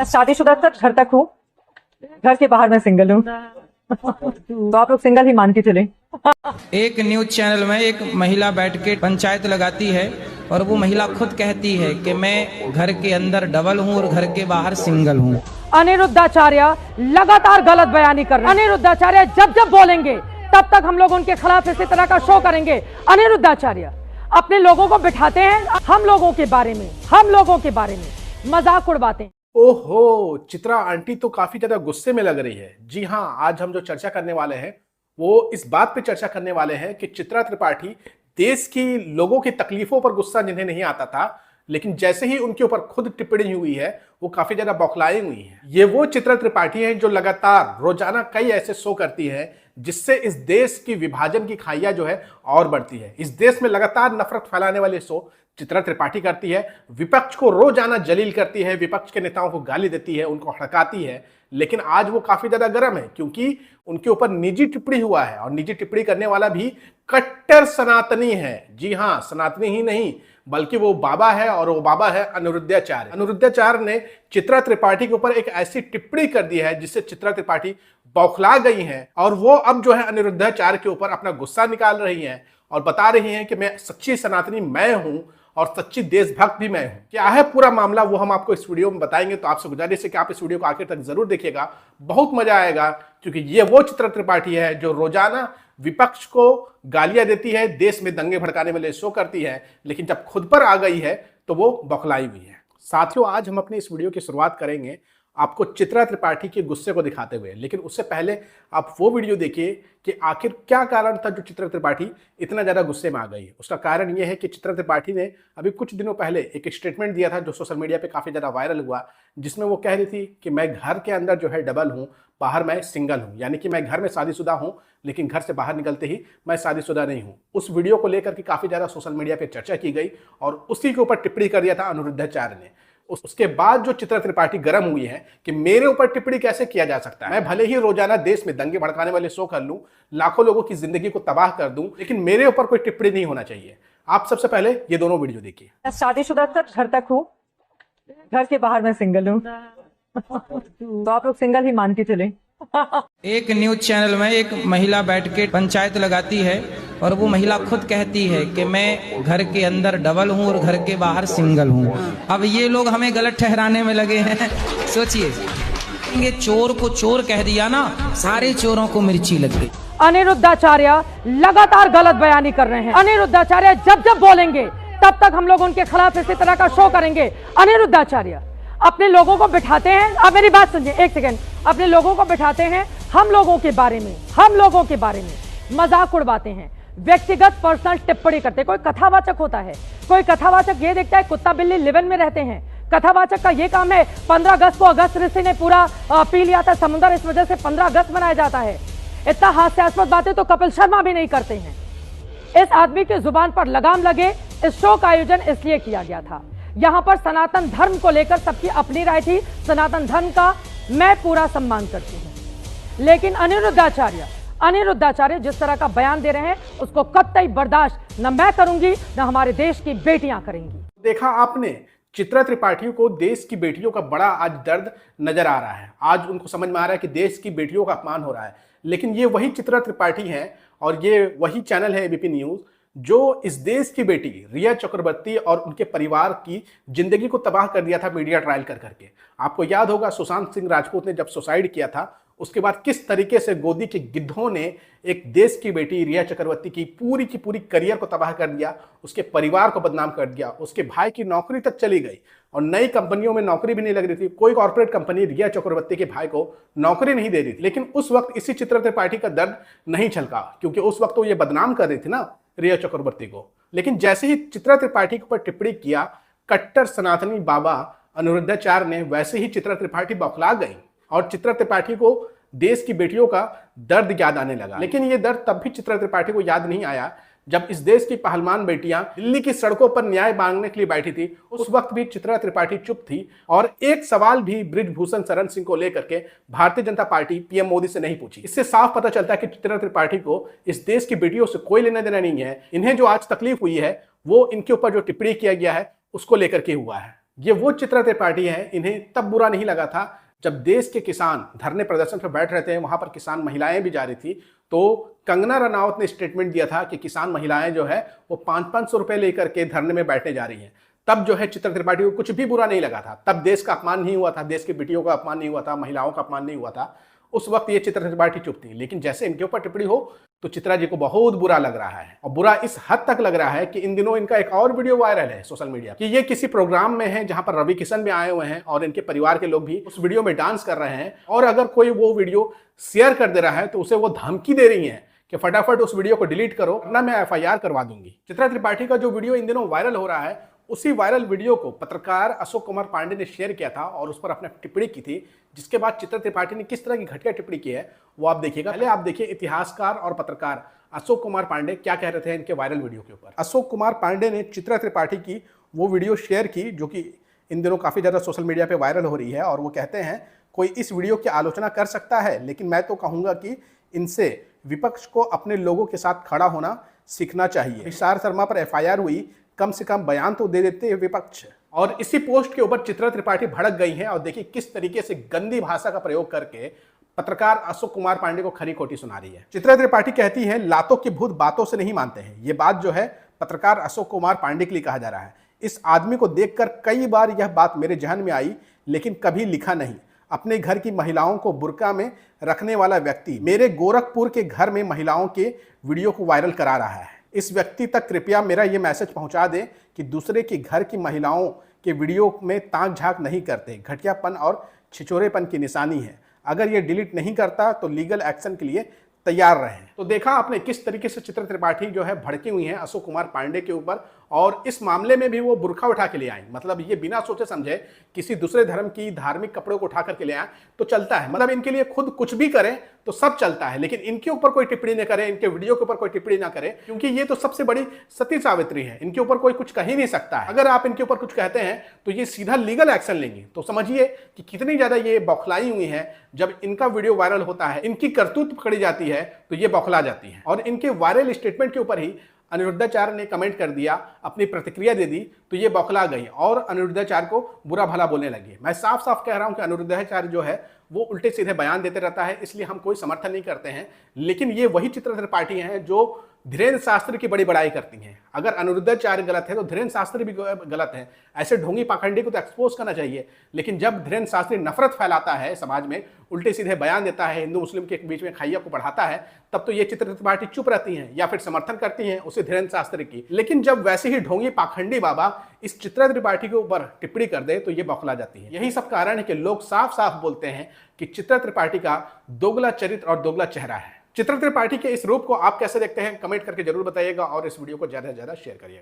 शादीशुदा तक घर तक हूँ, घर के बाहर मैं सिंगल हूँ। तो आप लोग सिंगल ही मान के चले। एक न्यूज चैनल में एक महिला बैठ के पंचायत लगाती है और वो महिला खुद कहती है कि मैं घर के अंदर डबल हूँ और घर के बाहर सिंगल हूँ। अनिरुद्धाचार्य लगातार गलत बयानी कर रहे हैं। अनिरुद्धाचार्य जब जब बोलेंगे तब तक हम लोग उनके खिलाफ इसी तरह का शो करेंगे। अनिरुद्धाचार्य अपने लोगों को बिठाते हैं, हम लोगों के बारे में मजाक उड़वाते हैं। ओहो, चित्रा आंटी तो काफी ज्यादा गुस्से में लग रही है। जी हाँ, आज हम जो चर्चा करने वाले हैं वो इस बात पे चर्चा करने वाले हैं कि चित्रा त्रिपाठी देश की लोगों की तकलीफों पर गुस्सा जिन्हें नहीं आता था, लेकिन जैसे ही उनके ऊपर खुद टिप्पणी हुई है वो काफी ज्यादा बौखलाई हुई है। ये वो चित्रा त्रिपाठी है जो लगातार रोजाना कई ऐसे शो करती है जिससे इस देश की विभाजन की खाइयां जो है और बढ़ती है। इस देश में लगातार नफरत फैलाने वाले शो चित्रा त्रिपाठी करती है, विपक्ष को रोजाना जलील करती है, विपक्ष के नेताओं को गाली देती है, उनको हड़काती है। लेकिन आज वो काफी ज्यादा गर्म है क्योंकि उनके ऊपर निजी टिप्पणी हुआ है और निजी टिप्पणी करने वाला भी कट्टर सनातनी है। जी हाँ, सनातनी ही नहीं बल्कि वो बाबा है और वो बाबा है अनिरुद्धाचार्य। अनिरुद्धाचार्य ने चित्रा त्रिपाठी के ऊपर एक ऐसी टिप्पणी कर दी है जिससे चित्रा त्रिपाठी बौखला गई हैं और वो अब जो है अनिरुद्धाचार्य के ऊपर अपना गुस्सा निकाल रही हैं और बता रही हैं कि मैं सच्ची सनातनी मैं हूं और सच्ची देशभक्त भी मैं हूं। क्या है पूरा मामला वो हम आपको इस वीडियो में बताएंगे, तो आपसे गुजारिश है कि आप इस वीडियो को आखिर तक जरूर देखिएगा, बहुत मजा आएगा। क्योंकि ये वो चित्रा त्रिपाठी है जो रोजाना विपक्ष को गालियां देती है, देश में दंगे भड़काने वाले शो करती है, लेकिन जब खुद पर आ गई है तो वो बौखलाई हुई है। साथियों, आज हम अपनी इस वीडियो की शुरुआत करेंगे आपको चित्रा त्रिपाठी के गुस्से को दिखाते हुए, लेकिन उससे पहले आप वो वीडियो देखिए कि आखिर क्या कारण था जो चित्रा त्रिपाठी इतना ज्यादा गुस्से में आ गई है। उसका कारण यह है कि चित्रा त्रिपाठी ने अभी कुछ दिनों पहले एक स्टेटमेंट दिया था जो सोशल मीडिया पे काफी ज्यादा वायरल हुआ, जिसमें वो कह रही थी कि मैं घर के अंदर जो है डबल हूँ, बाहर मैं सिंगल हूँ, यानी कि मैं घर में शादीशुदा हूँ लेकिन घर से बाहर निकलते ही मैं शादीशुदा नहीं हूँ। उस वीडियो को लेकर के काफी ज्यादा सोशल मीडिया पे चर्चा की गई और उसी के ऊपर टिप्पणी कर दिया था अनिरुद्धाचार्य ने। उसके बाद जो चित्रा त्रिपाठी गर्म हुई है कि मेरे ऊपर टिप्पणी कैसे किया जा सकता है, मैं भले ही रोजाना देश में दंगे भड़काने वाले शो कर लूं, लाखों लोगों की जिंदगी को तबाह कर दूं, लेकिन मेरे ऊपर कोई टिप्पणी नहीं होना चाहिए। आप सबसे पहले ये दोनों वीडियो देखिए। शादीशुदा तक घर तक हूँ, घर के बाहर मैं सिंगल हूँ। तो आप लोग सिंगल ही मान के चले। एक न्यूज चैनल में एक महिला बैठ के पंचायत लगाती है और वो महिला खुद कहती है कि मैं घर के अंदर डबल हूँ और घर के बाहर सिंगल हूँ। अब ये लोग हमें गलत ठहराने में लगे हैं। सोचिए, ये चोर को चोर कह दिया ना, सारे चोरों को मिर्ची लग गई। अनिरुद्धाचार्य लगातार गलत बयानी कर रहे हैं। अनिरुद्धाचार्य जब जब बोलेंगे तब तक हम लोग उनके खिलाफ इसी तरह का शो करेंगे। अनिरुद्धाचार्य अपने लोगों को बिठाते हैं, आप मेरी बात सुनिए एक सेकेंड, अपने लोगों को बिठाते हैं, हम लोगों के बारे में मजाक उड़वाते हैं, व्यक्तिगत पर्सनल टिप्पणी करते हैं। कोई कथावाचक होता है, कोई कथावाचक ये देखता है कुत्ता बिल्ली लिवन में रहते हैं, कथावाचक का ये काम है 15 अगस्त को अगस्त ऋषि ने पूरा पी लिया था समुद्र, इस वजह से 15 अगस्त मनाया जाता है। इतना हास्यास्पद बातें तो कपिल शर्मा भी नहीं करते हैं। इस आदमी की जुबान पर लगाम लगे। इस शो का आयोजन इसलिए किया गया था, यहां पर सनातन धर्म को लेकर सबकी अपनी राय थी, सनातन धर्म का मैं पूरा सम्मान करती हूं, लेकिन अनिरुद्धाचार्य जिस तरह का बयान दे रहे हैं उसको कतई बर्दाश्त न मैं करूंगी न हमारे देश की बेटियां करेंगी। देखा आपने, चित्रा त्रिपाठी को देश की बेटियों का बड़ा आज दर्द नजर आ रहा है। आज उनको समझ में आ रहा है कि देश की बेटियों का अपमान हो रहा है, लेकिन ये वही चित्रा त्रिपाठी है और ये वही चैनल है एबीपी न्यूज जो इस देश की बेटी रिया चक्रवर्ती और उनके परिवार की जिंदगी को तबाह कर दिया था मीडिया ट्रायल कर करके। आपको याद होगा सुशांत सिंह राजपूत ने जब सुसाइड किया था उसके बाद किस तरीके से गोदी के गिद्धों ने एक देश की बेटी रिया चक्रवर्ती की पूरी करियर को तबाह कर दिया, उसके परिवार को बदनाम कर दिया, उसके भाई की नौकरी तक चली गई और नई कंपनियों में नौकरी भी नहीं लग रही थी। कोई कॉर्पोरेट कंपनी रिया चक्रवर्ती के भाई को नौकरी नहीं दे रही थी, लेकिन उस वक्त इसी चित्रा त्रिपाठी का दर्द नहीं छलका क्योंकि उस वक्त तो ये बदनाम कर रही थी ना रिया चक्रवर्ती को। लेकिन जैसे ही चित्रा त्रिपाठी के ऊपर टिप्पणी किया कट्टर सनातनी बाबा अनिरुद्धाचार्य ने, वैसे ही चित्रा त्रिपाठी बौखला गई और चित्रा त्रिपाठी को देश की बेटियों का दर्द याद आने लगा। लेकिन ये दर्द तब भी चित्रा त्रिपाठी को याद नहीं आया जब इस देश की पहलवान बेटियां दिल्ली की सड़कों पर न्याय मांगने के लिए बैठी थी। उस वक्त भी चित्रा त्रिपाठी चुप थी और एक सवाल भी बृजभूषण शरण सिंह को लेकर के भारतीय जनता पार्टी पीएम मोदी से नहीं पूछी। इससे साफ पता चलता है कि चित्रा त्रिपाठी को इस देश की बेटियों से कोई लेना देना नहीं है। इन्हें जो आज तकलीफ हुई है वो इनके ऊपर जो टिप्पणी किया गया है उसको लेकर के हुआ है। ये वो चित्रा त्रिपाठी है, इन्हें तब बुरा नहीं लगा था जब देश के किसान धरने प्रदर्शन पर बैठ रहे थे, वहां पर किसान महिलाएं भी जा रही थी, तो कंगना रनावत ने स्टेटमेंट दिया था कि किसान महिलाएं जो है वो 500-500 रुपए लेकर के धरने में बैठने जा रही हैं। तब जो है चित्रा त्रिपाठी को कुछ भी बुरा नहीं लगा था, तब देश का अपमान नहीं हुआ था, देश की बेटियों का अपमान नहीं हुआ था, महिलाओं का अपमान नहीं हुआ था। उस वक्त ये चित्रा त्रिपाठी चुप थी, लेकिन जैसे इनके ऊपर टिप्पणी हो तो चित्रा जी को बहुत बुरा लग रहा है, और बुरा इस हद तक लग रहा है कि इन दिनों इनका एक और वीडियो वायरल है सोशल मीडिया कि ये किसी प्रोग्राम में है जहां पर रवि किशन भी आए हुए हैं और इनके परिवार के लोग भी उस वीडियो में डांस कर रहे हैं, और अगर कोई वो वीडियो शेयर कर दे रहा है तो उसे वो धमकी दे रही है कि फटाफट उस वीडियो को डिलीट करो वरना मैं FIR करवा दूंगी। चित्रा त्रिपाठी का जो वीडियो इन दिनों वायरल हो रहा है, उसी वायरल वीडियो को पत्रकार अशोक कुमार पांडे ने शेयर किया था और उस पर अपने टिप्पणी की थी, जिसके बाद चित्रा त्रिपाठी ने किस तरह की घटिया टिप्पणी की है वो आप देखिएगा। पहले आप देखिए इतिहासकार और पत्रकार अशोक कुमार पांडे क्या कह रहे थे इनके वायरल वीडियो के ऊपर। अशोक कुमार पांडे ने चित्रा त्रिपाठी की वो वीडियो शेयर की जो कि इन दिनों काफी ज्यादा सोशल मीडिया पे वायरल हो रही है, और वो कहते हैं कोई इस वीडियो की आलोचना कर सकता है, लेकिन मैं तो कहूंगा कि इनसे विपक्ष को अपने लोगों के साथ खड़ा होना सीखना चाहिए। विशाल शर्मा पर FIR हुई, कम से कम बयान तो दे देते विपक्ष। और इसी पोस्ट के ऊपर चित्रा त्रिपाठी भड़क गई हैं और देखिए किस तरीके से गंदी भाषा का प्रयोग करके पत्रकार अशोक कुमार पांडे को खरी खोटी सुना रही है। चित्रा त्रिपाठी कहती है लातों के भूत बातों से नहीं मानते हैं। ये बात जो है पत्रकार अशोक कुमार पांडे के लिए कहा जा रहा है। इस आदमी को देखकर कई बार यह बात मेरे जहन में आई, लेकिन कभी लिखा नहीं। अपने घर की महिलाओं को बुर्का में रखने वाला व्यक्ति मेरे गोरखपुर के घर में महिलाओं के वीडियो को वायरल करा रहा है। इस व्यक्ति तक कृपया मेरा ये मैसेज पहुंचा दें कि दूसरे के घर की महिलाओं के वीडियो में ताक झांक नहीं करते, घटियापन और छिछोरेपन की निशानी है। अगर ये डिलीट नहीं करता तो लीगल एक्शन के लिए तैयार रहें। तो देखा आपने किस तरीके से चित्रा त्रिपाठी जो है भड़की हुई हैं अशोक कुमार पांडे के ऊपर, और इस मामले में भी वो बुर्का उठा के ले आई। मतलब ये बिना सोचे समझे किसी दूसरे धर्म की धार्मिक कपड़ों को उठा करके ले आए तो चलता है। मतलब इनके लिए खुद कुछ भी करें तो सब चलता है, लेकिन इनके ऊपर कोई टिप्पणी न करे, इनके वीडियो के ऊपर कोई टिप्पणी ना करे, क्योंकि ये तो सबसे बड़ी सती सावित्री है। इनके ऊपर कोई कुछ कह ही नहीं सकता है। अगर आप इनके ऊपर कुछ कहते हैं तो ये सीधा लीगल एक्शन लेंगे। तो समझिए कि कितनी ज्यादा ये बौखलाई हुई है। जब इनका वीडियो वायरल होता है, इनकी करतूत पकड़ी जाती है तो ये बौखला जाती है। और इनके वायरल स्टेटमेंट के ऊपर ही अनिरुद्धाचार्य ने कमेंट कर दिया, अपनी प्रतिक्रिया दे दी, तो ये बौखला गई और अनिरुद्धाचार्य को बुरा भला बोलने लगी। मैं साफ साफ कह रहा हूं कि अनिरुद्धाचार्य जो है वो उल्टे सीधे बयान देते रहता है, इसलिए हम कोई समर्थन नहीं करते हैं। लेकिन ये वही चित्रा त्रिपाठी हैं जो धीरेन्द्र शास्त्री की बड़ी बड़ाई करती हैं। अगर अनिरुद्धाचार्य गलत है तो धीरेन्द्र शास्त्री भी गलत है। ऐसे ढोंगी पाखंडी को तो एक्सपोज करना चाहिए। लेकिन जब धीरेन्द्र शास्त्री नफरत फैलाता है समाज में, उल्टे सीधे बयान देता है, हिंदू मुस्लिम के बीच में खाइया को बढ़ाता है, तब तो ये चित्रा त्रिपाठी चुप रहती हैं या फिर समर्थन करती हैं उसे धीरेन्द्र शास्त्री की। लेकिन जब वैसे ही ढोंगी पाखंडी बाबा इस चित्रा त्रिपाठी के ऊपर टिप्पणी कर दे तो ये बौखला जाती है। यही सब कारण है कि लोग साफ साफ बोलते हैं कि चित्रा त्रिपाठी का दोगला चरित्र और दोगला चेहरा है। चित्रा त्रिपाठी के इस रूप को आप कैसे देखते हैं कमेंट करके जरूर बताइएगा, और इस वीडियो को ज्यादा से ज्यादा शेयर करिएगा।